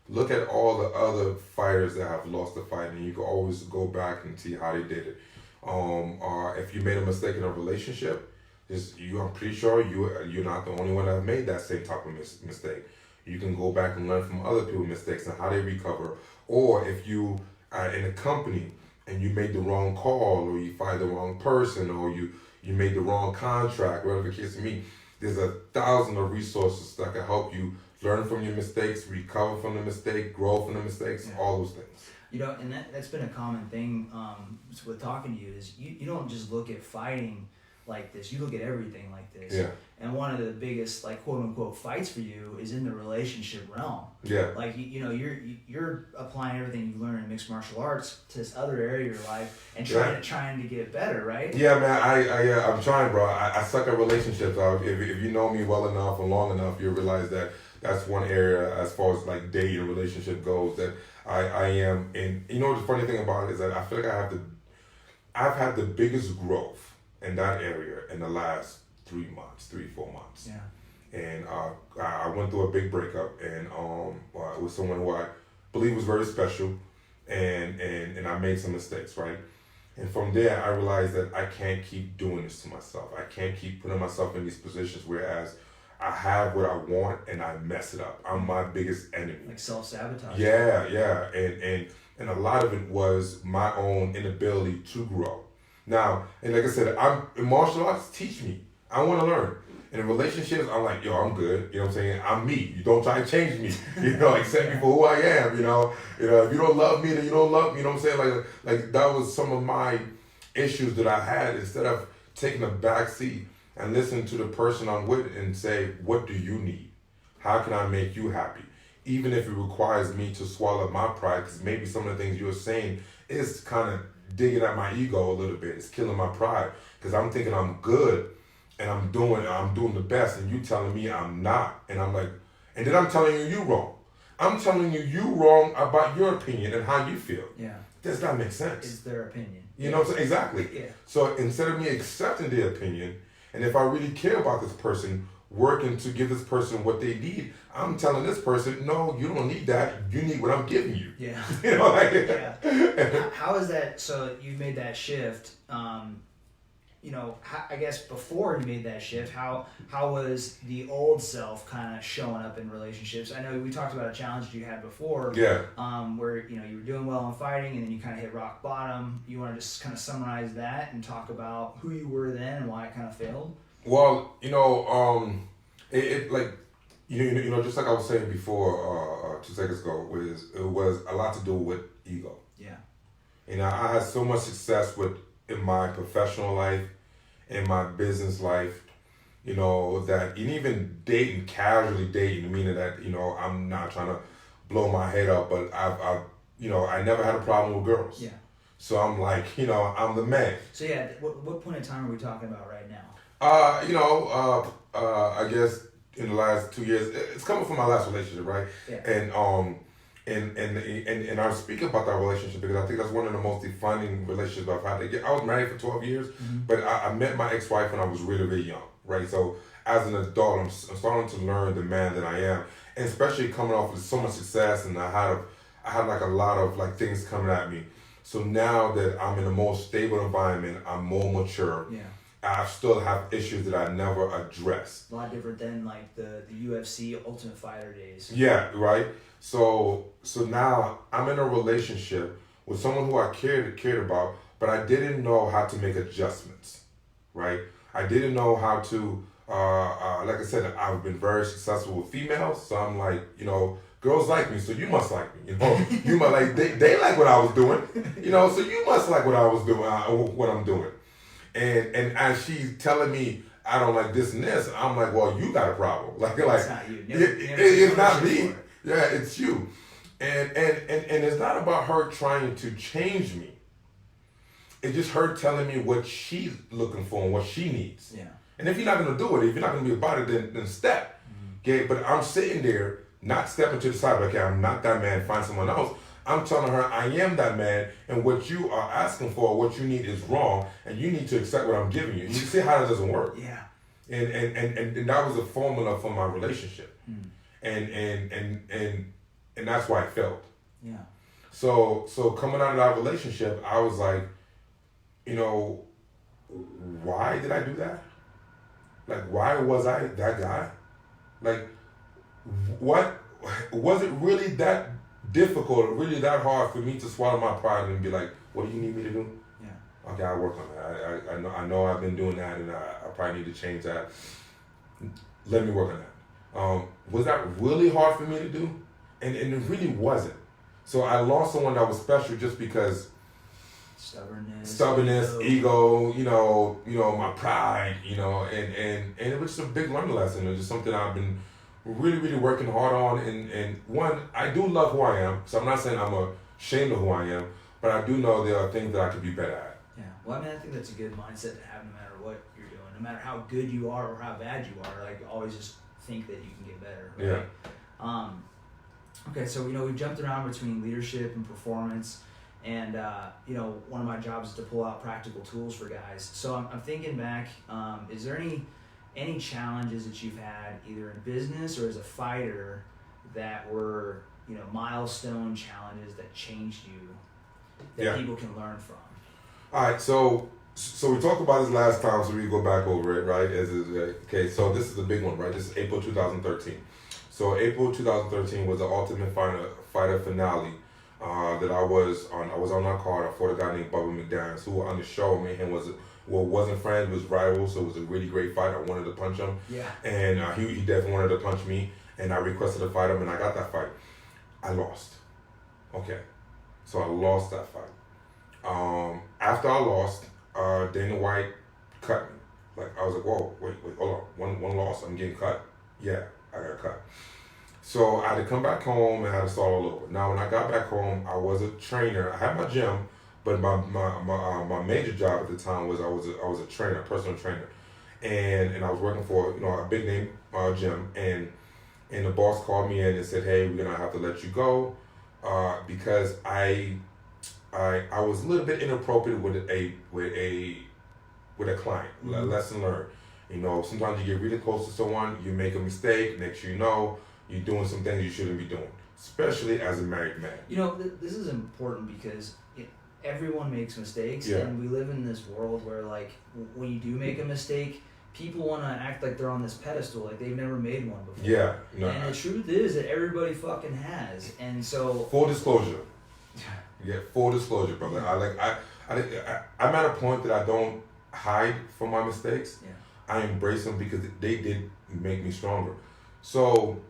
Look at all the other fighters that have lost a fight, and you can always go back and see how they did it. If you made a mistake in a relationship, I'm pretty sure you're not the only one that made that same type of mistake. You can go back and learn from other people's mistakes and how they recover. Or if you are in a company and you made the wrong call, or you fired the wrong person, or you made the wrong contract, whatever the case may be, there's 1,000 of resources that can help you learn from your mistakes, recover from the mistake, grow from the mistakes, all those things. And that's been a common thing with talking to you, is you don't just look at fighting like this, you look at everything like this. Yeah. And one of the biggest, quote unquote, fights for you is in the relationship realm. Yeah. You're applying everything you've learned in mixed martial arts to this other area of your life and trying to get better, right? Yeah, man. I'm trying, bro. I suck at relationships. If you know me well enough and long enough, you'll realize that that's one area as far as dating and relationship goes that I am in. The funny thing about it is that I feel like I've had the biggest growth in that area in the last 3-4 months. Yeah. And I went through a big breakup, and it was someone who I believe was very special, and I made some mistakes, right? And from there, I realized that I can't keep doing this to myself. I can't keep putting myself in these positions whereas I have what I want and I mess it up. I'm my biggest enemy. Like self-sabotage. Yeah. And a lot of it was my own inability to grow. Now, and like I said, martial arts teach me. I want to learn. And in relationships, I'm like, yo, I'm good. You know what I'm saying? I'm me. You don't try to change me. Accept me for who I am. If you don't love me, then you don't love me. You know what I'm saying? Like that was some of my issues that I had. Instead of taking a back seat and listening to the person I'm with and say, what do you need? How can I make you happy? Even if it requires me to swallow my pride, because maybe some of the things you're saying is kind of digging at my ego a little bit. It's killing my pride because I'm thinking I'm good and I'm doing the best, and you telling me I'm not, and I'm like, and then I'm telling you wrong. I'm telling you, you wrong about your opinion and how you feel. Yeah. Does that make sense? It's their opinion. You know, so exactly. Yeah. So instead of me accepting their opinion, and if I really care about this person, working to give this person what they need, I'm telling this person, no, you don't need that. You need what I'm giving you. Yeah. You know, like, yeah. How is that? So you made that shift. You know, I guess before you made that shift, how was the old self kind of showing up in relationships? I know we talked about a challenge that you had before. Yeah. Where, you know, you were doing well in fighting and then you kind of hit rock bottom. You want to just kind of summarize that and talk about who you were then and why it kind of failed? Well, you know, it like, you know, just like I was saying before, 2 seconds ago, it was a lot to do with ego. Yeah. You know, I had so much success in my professional life, in my business life, you know, that even dating, casually dating, meaning that, you know, I'm not trying to blow my head up, but I've you know, I never had a problem with girls. Yeah. So I'm like, you know, I'm the man. So yeah, what point in time are we talking about right now? You know, I guess in the last 2 years, it's coming from my last relationship, right? Yeah. And I speak about that relationship because I think that's one of the most defining relationships I've had. I was married for 12 years, but I met my ex-wife when I was really, really young, right? So as an adult, I'm starting to learn the man that I am, and especially coming off with so much success, and I had like a lot of like things coming at me. So now that I'm in a more stable environment, I'm more mature. Yeah. I still have issues that I never addressed. A lot different than like the UFC Ultimate Fighter days. Yeah, right. So now I'm in a relationship with someone who I cared about, but I didn't know how to make adjustments, right? I didn't know how to, like I said, I've been very successful with females, so I'm like, you know, girls like me, so you must like me, you know. You must like they like what I was doing, you know, so you must like what I was doing, what I'm doing. And as she's telling me I don't like this and this, I'm like, well, you got a problem. Like it's not you. It's not me. Yeah, it's you. And it's not about her trying to change me. It's just her telling me what she's looking for and what she needs. Yeah. And if you're not gonna do it, if you're not gonna be about it, then step. Okay, but I'm sitting there, not stepping to the side, okay, I'm not that man, find someone else. I'm telling her I am that man, and what you are asking for, what you need is wrong, and you need to accept what I'm giving you. You see how that doesn't work. Yeah. And that was a formula for my relationship. And that's why it failed. Yeah. So coming out of that relationship, I was like, you know, why did I do that? Like, why was I that guy? Like, what was it really that difficult, really that hard for me to swallow my pride and be like, what do you need me to do? Yeah. Okay, I'll work on that. I know I've been doing that, and I probably need to change that. Let me work on that. Was that really hard for me to do? And it really wasn't. So I lost someone that was special just because stubbornness, ego, you know, my pride, you know, and it was just a big learning lesson. It was just something I've been really, really working hard on. And one, I do love who I am, so I'm not saying I'm ashamed of who I am, but I do know there are things that I could be better at. Yeah. Well, I mean, I think that's a good mindset to have no matter what you're doing, no matter how good you are or how bad you are. Like, always just think that you can get better. Right? Yeah. Okay, so, you know, we've jumped around between leadership and performance, and, you know, one of my jobs is to pull out practical tools for guys. So I'm thinking back, is there any challenges that you've had either in business or as a fighter that were, you know, milestone challenges that changed you that people can learn from? All right, so we talked about this last time, so we go back over it, right? Okay, so this is the big one, right? This is April 2013. So April 2013 was the Ultimate Fighter finale that I was on. I was on that card. I fought a guy named Blvd, who on the show, me and him wasn't friends, was rivals, so it was a really great fight. I wanted to punch him. Yeah. And he definitely wanted to punch me, and I requested to fight him, and I got that fight. I lost. Okay. So I lost that fight. After I lost, Dana White cut me. Like, I was like, whoa, wait, hold on. One loss, I'm getting cut. Yeah, I got cut. So I had to come back home and I had to start all over. Now, when I got back home, I was a trainer. I had my gym, but my major job at the time was I was a trainer, a personal trainer, and I was working for, you know, a big name gym, and and the boss called me in and said, "Hey, we're gonna have to let you go because I was a little bit inappropriate with a client. Mm-hmm. Lesson learned. Sometimes you get really close to someone, you make a mistake. Next, you're doing some things you shouldn't be doing, especially as a married man. This is important because everyone makes mistakes, Yeah. and we live in this world where, like, when you do make a mistake, people want to act like they're on this pedestal, like they've never made one before. Yeah. And the truth is that everybody fucking has, and so full disclosure. Yeah, full disclosure, brother. I'm at a point that I don't hide from my mistakes. Yeah. I embrace them because they did make me stronger. So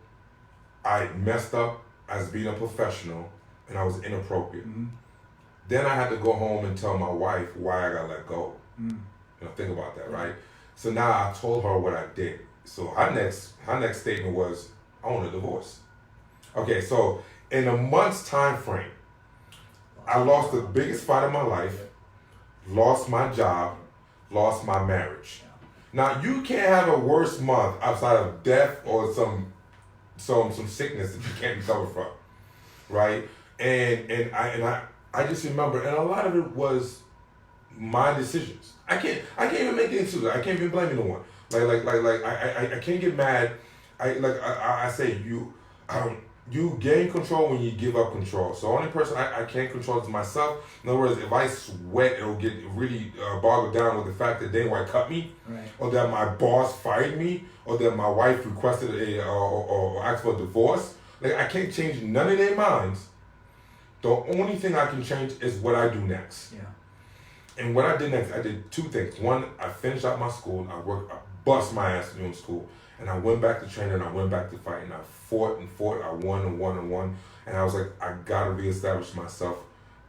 I messed up as being a professional, and I was inappropriate. Mm-hmm. Then I had to go home and tell my wife why I got let go. Mm. Think about that, right? So now I told her what I did. So her next statement was, "I want a divorce." Okay, so in a month's time frame, I lost the biggest fight of my life, lost my job, lost my marriage. Now you can't have a worse month outside of death or some sickness that you can't recover from, right? And I just remember, and a lot of it was my decisions. I can't even make the excuse. I can't even blame anyone. I can't get mad. I say you gain control when you give up control. So the only person I can't control is myself. In other words, if I sweat, it'll get really boggled down with the fact that they might cut me, right, or that my boss fired me, or that my wife requested or asked for a divorce. Like, I can't change none of their minds. The only thing I can change is what I do next. Yeah. And what I did next, I did two things. One, I finished out my school. I bust my ass doing school. And I went back to training, and I went back to fighting. I fought and fought. I won and won and won. And I was like, I gotta reestablish myself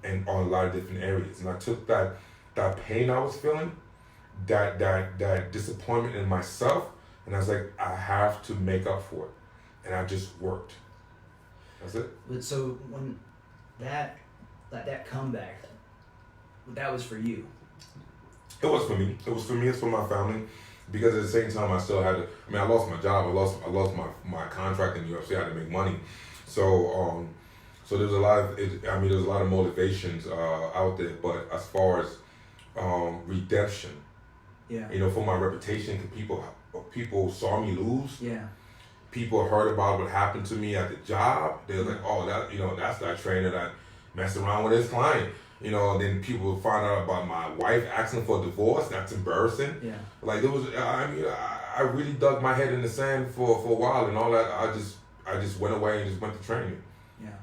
on a lot of different areas. And I took that pain I was feeling, that disappointment in myself, and I was like, I have to make up for it. And I just worked. That's it. But so when that comeback, that was for you. It was for me. It was for me. It's for my family. Because at the same time, I still had to. I mean, I lost my job. I lost my contract in the UFC. I had to make money. So there's a lot of. There's a lot of motivations out there. But as far as redemption, yeah, for my reputation, people saw me lose. Yeah. People heard about what happened to me at the job. They were like, "Oh, that's that trainer that messed around with his client." Then people find out about my wife asking for a divorce. That's embarrassing. Yeah. Like, there was, I really dug my head in the sand for a while, and all that. I just went away and just went to training. Yeah.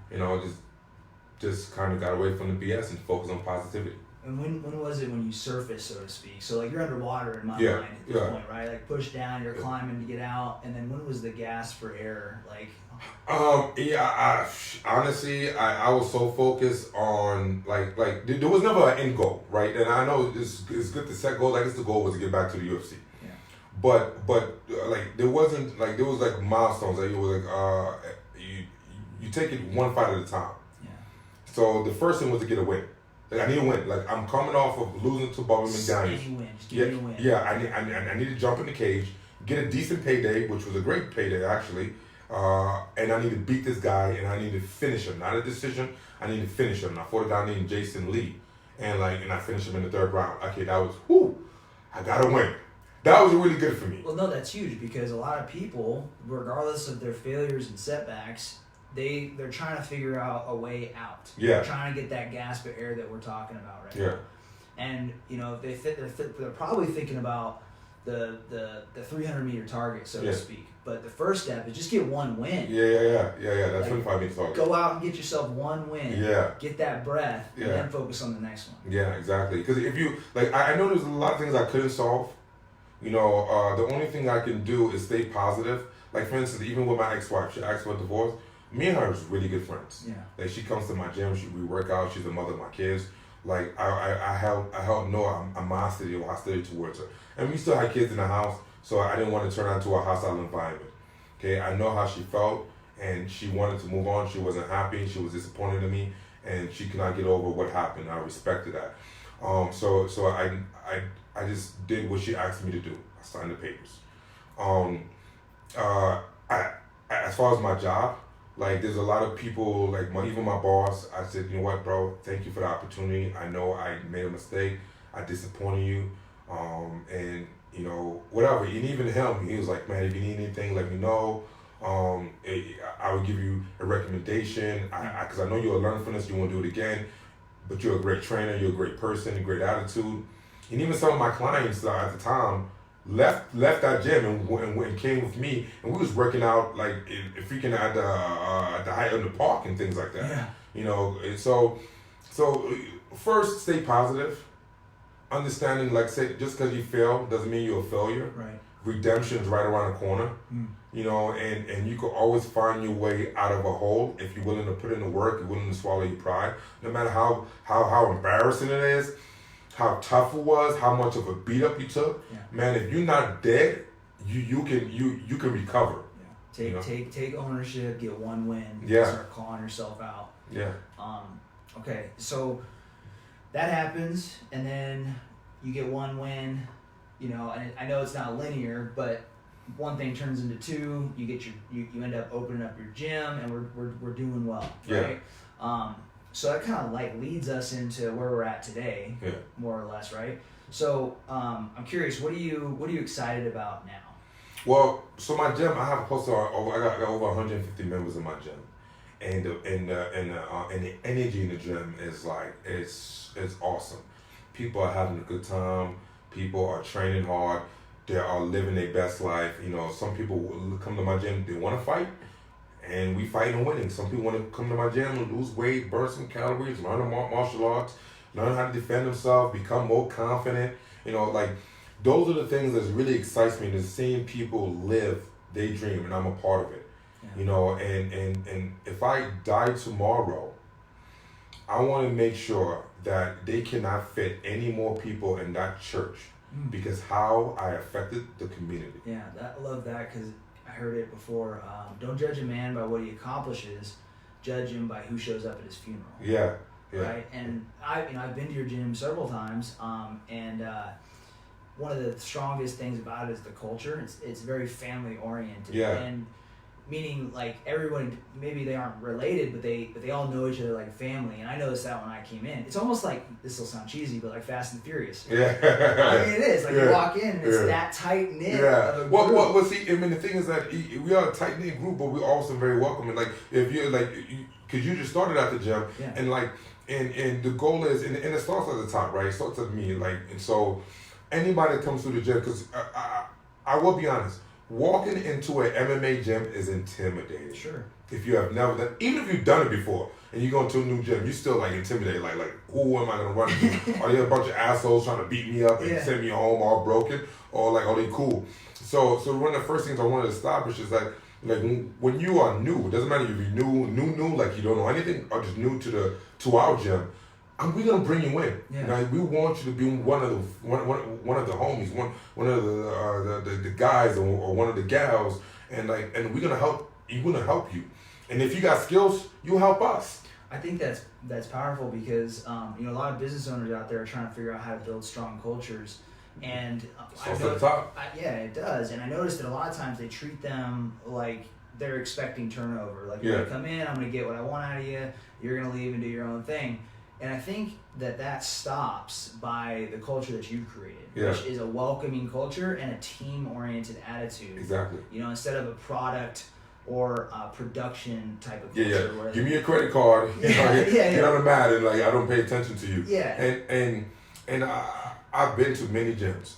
Just kind of got away from the BS and focused on positivity. And when was it when you surfaced, so to speak? So, like, you're underwater in my Yeah. mind at this point, right? Like, pushed down, you're climbing to get out, and then when was the gasp for air? Like, honestly, I was so focused on like there was never an end goal, right? And I know it's good to set goals. I guess the goal was to get back to the UFC. Yeah. But like there wasn't like there was like milestones. Like, it was like you take it one fight at a time. Yeah. So the first thing was to get a win. Like, I need a win. Like, I'm coming off of losing to Bubba McDaniels. Any win, just give me a win. Yeah, I need to jump in the cage, get a decent payday, which was a great payday actually. And I need to beat this guy, and I need to finish him. Not a decision. I need to finish him. And I fought a guy named Jason Lee, and I finished him in the third round. Okay, that was I gotta win. That was really good for me. Well, no, that's huge because a lot of people, regardless of their failures and setbacks, they're trying to figure out a way out. Yeah. They're trying to get that gasp of air that we're talking about right now. And they're probably thinking about the 300-meter target, so to speak. But the first step is just get one win. Yeah. That's 25 meters target. Go out and get yourself one win. Yeah. Get that breath, and then focus on the next one. Yeah, exactly. Because if you I know there's a lot of things I couldn't solve. The only thing I can do is stay positive. Like, for instance, even with my ex-wife, she asked for a divorce. Me and her was really good friends. Yeah. Like, she comes to my gym, we work out. She's the mother of my kids. Like, I held no animosity or hostility towards her. And we still had kids in the house, so I didn't want to turn her into a hostile environment. Okay, I know how she felt, and she wanted to move on. She wasn't happy. She was disappointed in me, and she could not get over what happened. I respected that. So I just did what she asked me to do. I signed the papers. as far as my job, like there's a lot of people, like even my boss, I said, you know what, bro, thank you for the opportunity. I know I made a mistake. I disappointed you. And you know, whatever. And even him, he was like, man, if you need anything, let me know. I would give you a recommendation. Because I know you'll learn from this. You won't do it again. But you're a great trainer. You're a great person. A great attitude. And even some of my clients at the time left that gym and came with me, and we was working out like freaking at the height of the park and things like that. Yeah. You know, and so first stay positive, understanding like say just because you fail doesn't mean you're a failure. Right. Redemption is right around the corner. You know, and you can always find your way out of a hole if you're willing to put in the work, you're willing to swallow your pride, no matter how embarrassing it is, how tough it was, how much of a beat up you took. Yeah. Man, if you're not dead, you can recover. Yeah. Take ownership, get one win, start calling yourself out. Yeah. Okay, so that happens, and then you get one win, you know, and I know it's not linear, but one thing turns into two. You get you end up opening up your gym, and we're doing well, right? Yeah. So that kind of like leads us into where we're at today, more or less, right? So I'm curious, what are you excited about now? Well, so my gym, I have close to I got over 150 members in my gym, and the energy in the gym is like it's awesome. People are having a good time. People are training hard. They are living their best life. You know, some people will come to my gym, they want to fight, and we fight and winning. Some people want to come to my gym and lose weight, burn some calories, learn martial arts, learn how to defend themselves, become more confident. You know, like those are the things that really excites me, to seeing people live their dream, and I'm a part of it. Yeah. You know, and if I die tomorrow, I want to make sure that they cannot fit any more people in that church. Because how I affected the community. Yeah, I love that, because I heard it before. Don't judge a man by what he accomplishes. Judge him by who shows up at his funeral. Yeah. Right. And I've been to your gym several times. And one of the strongest things about it is the culture. It's very family oriented. Yeah. And meaning like everyone, maybe they aren't related, but they all know each other like family. And I noticed that when I came in. It's almost like, this will sound cheesy, but like Fast and Furious. Yeah. I mean, it is. Like you walk in and it's that tight knit. Yeah. Well, see, I mean, the thing is that we are a tight knit group, but we're also very welcoming. Like if you're like, because you just started at the gym, and like, and the goal is, and it starts at the top, right? It starts at me, like, and so anybody that comes through the gym, because I will be honest. Walking into an MMA gym is intimidating. Sure. If you have never done, even if you've done it before, and you go into a new gym, you're still like intimidated. Like who am I gonna run into? Are they a bunch of assholes trying to beat me up and send me home all broken, or like are they cool? So one of the first things I want to establish is that like when you are new, it doesn't matter if you're new, like you don't know anything, or just new to our gym. We're gonna bring you in. Yeah. Now, we want you to be one of the homies, one of the guys or one of the gals, and we're gonna help. We're gonna help you, and if you got skills, you help us. I think that's powerful, because a lot of business owners out there are trying to figure out how to build strong cultures, and it does. And I noticed that a lot of times they treat them like they're expecting turnover. Like, you're gonna come in, I'm gonna get what I want out of you. You're gonna leave and do your own thing. And I think that stops by the culture that you've created, which is a welcoming culture and a team-oriented attitude. Exactly. Instead of a product or a production type of culture. Yeah. Give me your credit card. Get on the mat, and like I don't pay attention to you. Yeah. And I've been to many gyms.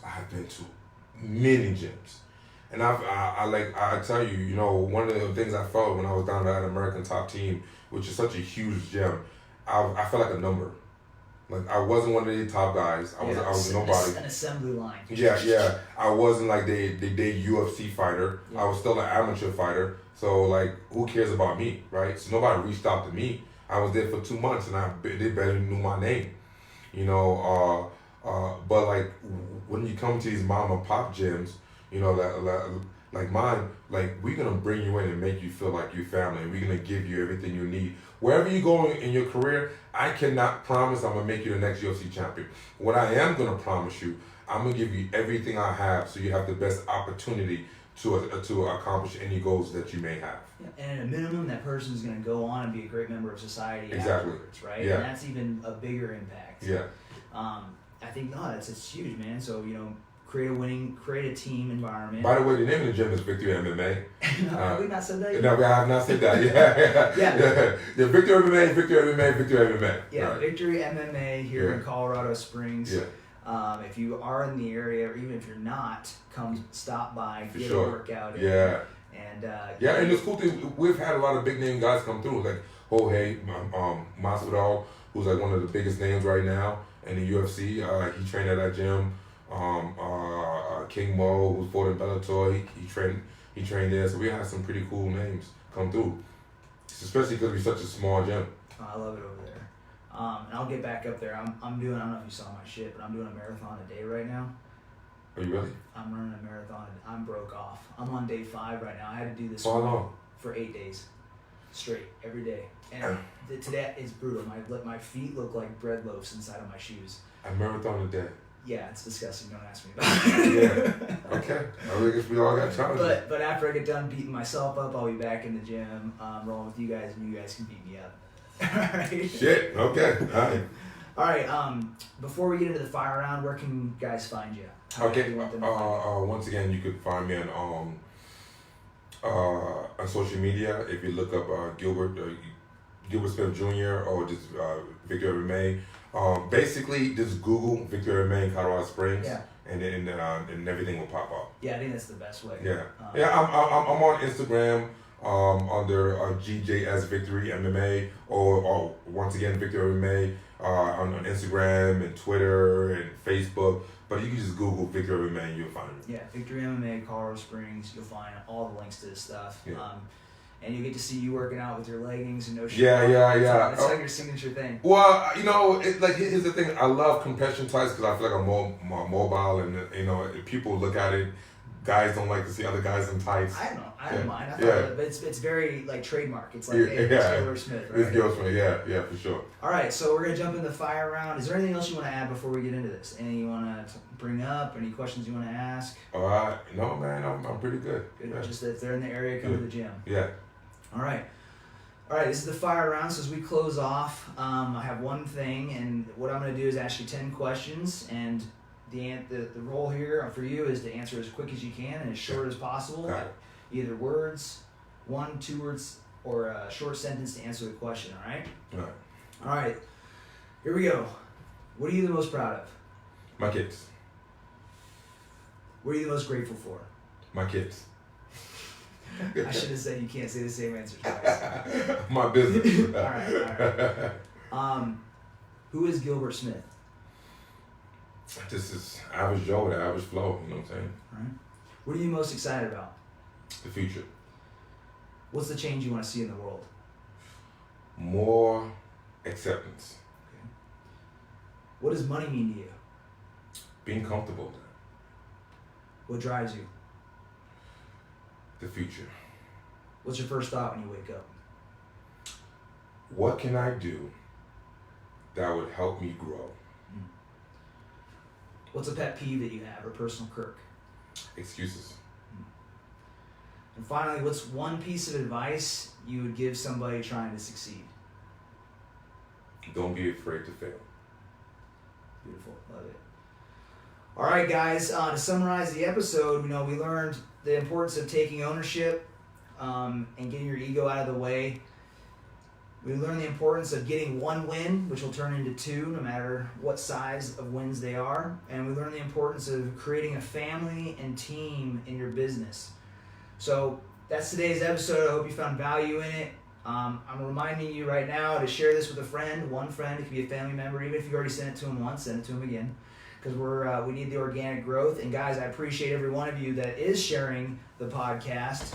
And I tell you, one of the things I felt when I was down at that American Top Team, which is such a huge gym, I felt like a number. Like I wasn't one of the top guys. I was nobody. An assembly line. Yeah. I wasn't like the UFC fighter. Yeah. I was still an amateur fighter. So like, who cares about me, right? So nobody reached out to me. I was there for 2 months, and they barely knew my name. But like when you come to these mom and pop gyms, like mine, like we're gonna bring you in and make you feel like you're family, and we're gonna give you everything you need. Wherever you go in your career, I cannot promise I'm gonna make you the next UFC champion. What I am gonna promise you, I'm gonna give you everything I have, so you have the best opportunity to accomplish any goals that you may have. Yeah. And at a minimum, that person's going to go on and be a great member of society Exactly. afterwards, right? Yeah. And that's even a bigger impact. Yeah. I think it's huge, man. So create a team environment. By the way, the name of the gym is Victory MMA. Have we not said that yet? No, we have not said that. Yeah. Victory MMA, Victory MMA, Victory MMA. Yeah, right. Victory MMA here in Colorado Springs. Yeah. If you are in the area, or even if you're not, come stop by, get a workout in. Yeah. And and the cool thing, we've had a lot of big name guys come through, like Jorge Masvidal, who's like one of the biggest names right now in the UFC. He trained at that gym. King Mo, who fought in Bellator, he trained there. So we had some pretty cool names come through, especially because we're such a small gym. I love it over there. And I'll get back up there. I'm doing, I don't know if you saw my shit, but I'm doing a marathon a day right now. Are you really? I'm running a marathon. I'm broke off. I'm on day 5 right now. I had to do this for 8 days straight, every day. And today is brutal. My feet look like bread loaves inside of my shoes. A marathon a day. Yeah, it's disgusting. Don't ask me about it. Yeah. Okay. I guess we all got challenges. But after I get done beating myself up, I'll be back in the gym, rolling with you guys, and you guys can beat me up. All right. Shit. Okay. All right. All right. Before we get into the fire round, where can guys find you? Okay. Once again, you could find me on social media. If you look up Gilbert Smith Jr. or just Victory MMA. Basically, just Google Victory MMA Colorado Springs, and then everything will pop up. Yeah, I think that's the best way. Yeah, I'm on Instagram under GJS Victory MMA, or once again Victory MMA on Instagram and Twitter and Facebook. But you can just Google Victory MMA and you'll find me. Yeah, Victory MMA Colorado Springs. You'll find all the links to this stuff. Yeah. And you get to see you working out with your leggings and no shit. Yeah. It's like your signature thing. Well, here's the thing. I love compression tights because I feel like I'm more mobile, and people look at it. Guys don't like to see other guys in tights. I don't mind. I thought but it's very like trademark. It's like it's Gilbert Smith, right? It's Gilbert Smith. Yeah, for sure. All right, so we're gonna jump in the fire round. Is there anything else you want to add before we get into this? Anything you want to bring up? Any questions you want to ask? No, man. I'm pretty good. Yeah. Just that if they're in the area, come to the gym. Yeah. All right, this is the fire round. So as we close off, I have one thing, and what I'm going to do is ask you 10 questions, and the role here for you is to answer as quick as you can and as short as possible. Either words, 1, 2 words, or a short sentence to answer the question, all right? All right, here we go. What are you the most proud of? My kids. What are you the most grateful for? My kids. I should have said you can't say the same answer twice. My business. All right. Who is Gilbert Smith? This is average Joe with average flow, you know what I'm saying? All right. What are you most excited about? The future. What's the change you want to see in the world? More acceptance. Okay. What does money mean to you? Being comfortable. What drives you? The future. What's your first thought when you wake up? What can I do that would help me grow? What's a pet peeve that you have or personal quirk? Excuses. And finally, what's one piece of advice you would give somebody trying to succeed? Don't be afraid to fail. Beautiful. Love it. All right, guys, to summarize the episode, we learned the importance of taking ownership and getting your ego out of the way. We learned the importance of getting one win, which will turn into 2, no matter what size of wins they are. And we learned the importance of creating a family and team in your business. So that's today's episode. I hope you found value in it. I'm reminding you right now to share this with a friend, one friend. It could be a family member. Even if you already sent it to them once, send it to them again. Because we need the organic growth. And guys, I appreciate every one of you that is sharing the podcast.